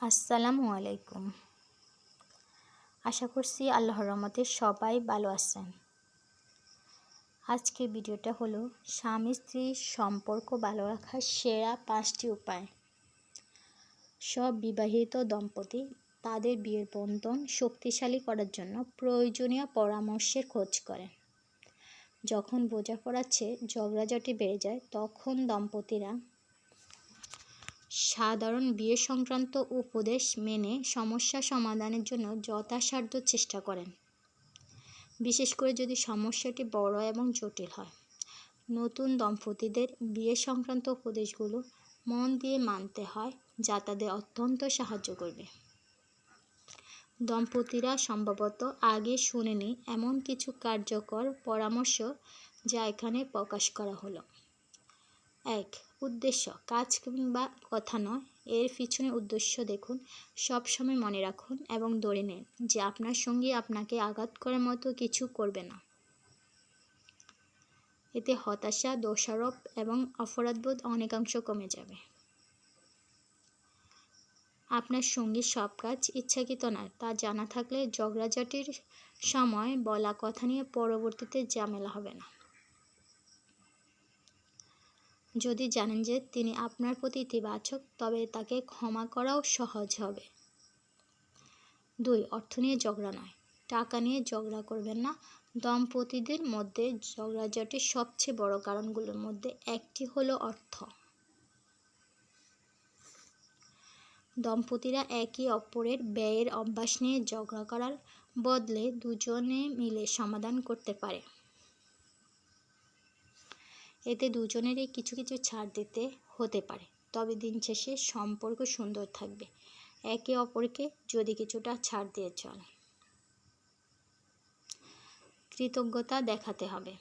আসসালামু আলাইকুম। আশা করছি আল্লাহর রহমতে সবাই ভালো আছেন। আজকে ভিডিওটা হলো স্বামী স্ত্রীর সম্পর্ক ভালো রাখার সেরা 5টি উপায়। সব বিবাহিত দম্পতি তাদের বিয়ের বন্ধন শক্তিশালী করার জন্য প্রয়োজনীয় পরামর্শের খোঁজ করেন। যখন বোঝাপড়ার ঝগড়াঝাটি বেড়ে যায় তখন দম্পতিরা সাধারণ বিয়ে সংক্রান্ত উপদেশ মেনে সমস্যা সমাধানের জন্য যথাসাধ্য চেষ্টা করেন, বিশেষ করে যদি সমস্যাটি বড় এবং জটিল হয়। নতুন দম্পতিদের বিয়ে সংক্রান্ত উপদেশগুলো মন দিয়ে মানতে হয়, যা তাদের অত্যন্ত সাহায্য করবে। দম্পতিরা সম্ভবত আগে শুনেনি এমন কিছু কার্যকর পরামর্শ যা এখানে প্রকাশ করা হলো। 1. উদ্দেশ্য কাজ কিংবা কথা নয়, এর পিছনে উদ্দেশ্য দেখুন। সবসময় মনে রাখুন এবং ধরে নিন যে আপনার সঙ্গী আপনাকে আঘাত করার মতো কিছু করবে না। এতে হতাশা, দোষারোপ এবং অপরাধবোধ অনেকাংশ কমে যাবে। আপনার সঙ্গীর সব কাজ ইচ্ছাকৃত নয় তা জানা থাকলে ঝগড়াঝাটির সময় বলা কথা নিয়ে পরবর্তীতে ঝামেলা হবে না। যদি জানেন যে তিনি আপনার প্রতি ইতিবাচক, তবে তাকে ক্ষমা করাও সহজ হবে। 2. অর্থ নিয়ে ঝগড়া নয়, টাকা নিয়ে ঝগড়া করবেন না। দম্পতিদের মধ্যে ঝগড়াঝাটির সবচেয়ে বড় কারণগুলোর মধ্যে একটি হলো অর্থ। দম্পতিরা একে অপরের ব্যয়ের অভ্যাস নিয়ে ঝগড়া করার বদলে দুজনে মিলে সমাধান করতে পারে। এতে দুজনেরই কিছু কিছু ছাড় দিতে হতে পারে, তবে দিন শেষে সম্পর্ক সুন্দর থাকবে একে অপরকে যদি কিছুটা ছাড় দিয়ে চলে। কৃতজ্ঞতা দেখাতে হবে।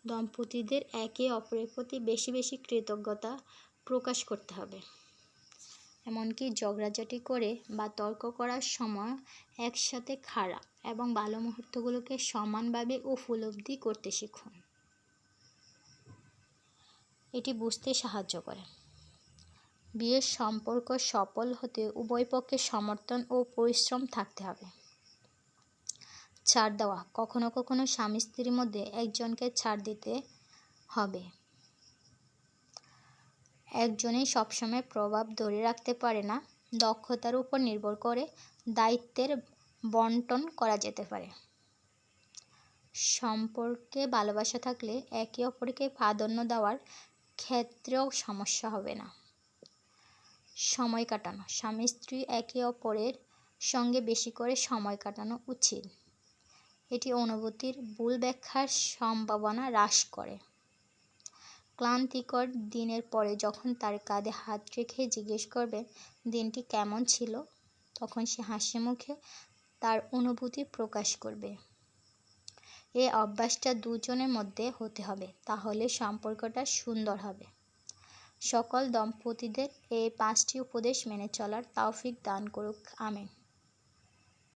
দম্পতিদের একে অপরের প্রতি বেশি বেশি কৃতজ্ঞতা প্রকাশ করতে হবে। এমনকি ঝগড়াঝাটি করে বা তর্ক করার সময় একসাথে খারাপ এবং ভালো মুহূর্তগুলোকে সমানভাবে উপলব্ধি করতে শিখুন। এটি বুঝতে সাহায্য করে। বিয়ের সম্পর্ক সফল হতে উভয় পক্ষের সমর্থন ও পরিশ্রম থাকতে হবে। ছাড় দেওয়া, কখনো কখনো স্বামী স্ত্রীর মধ্যে একজনকে ছাড় দিতে হবে। একজনেই সবসময় প্রভাব ধরে রাখতে পারে না। দক্ষতার উপর নির্ভর করে দায়িত্বের বন্টন করা যেতে পারে। সম্পর্কে ভালোবাসা থাকলে একে অপরকে প্রাধান্য দেওয়ার ক্ষেত্রেও সমস্যা হবে না। সময় কাটানো, স্বামী স্ত্রী একে অপরের সঙ্গে বেশি করে সময় কাটানো উচিত। এটি অনুভূতির ভুল ব্যাখ্যার সম্ভাবনা হ্রাস করে। ক্লান্তিকর দিনের পরে যখন তার কাঁধে হাত রেখে জিজ্ঞেস করবেন দিনটি কেমন ছিল, তখন সে হাসি মুখে তার অনুভূতি প্রকাশ করবে। এই অভ্যাসটা দুজনের মধ্যে হতে হবে, তাহলে সম্পর্কটা সুন্দর হবে। সকল দম্পতিদের এই 5টি উপদেশ মেনে চলার তৌফিক দান করুক, আমিন।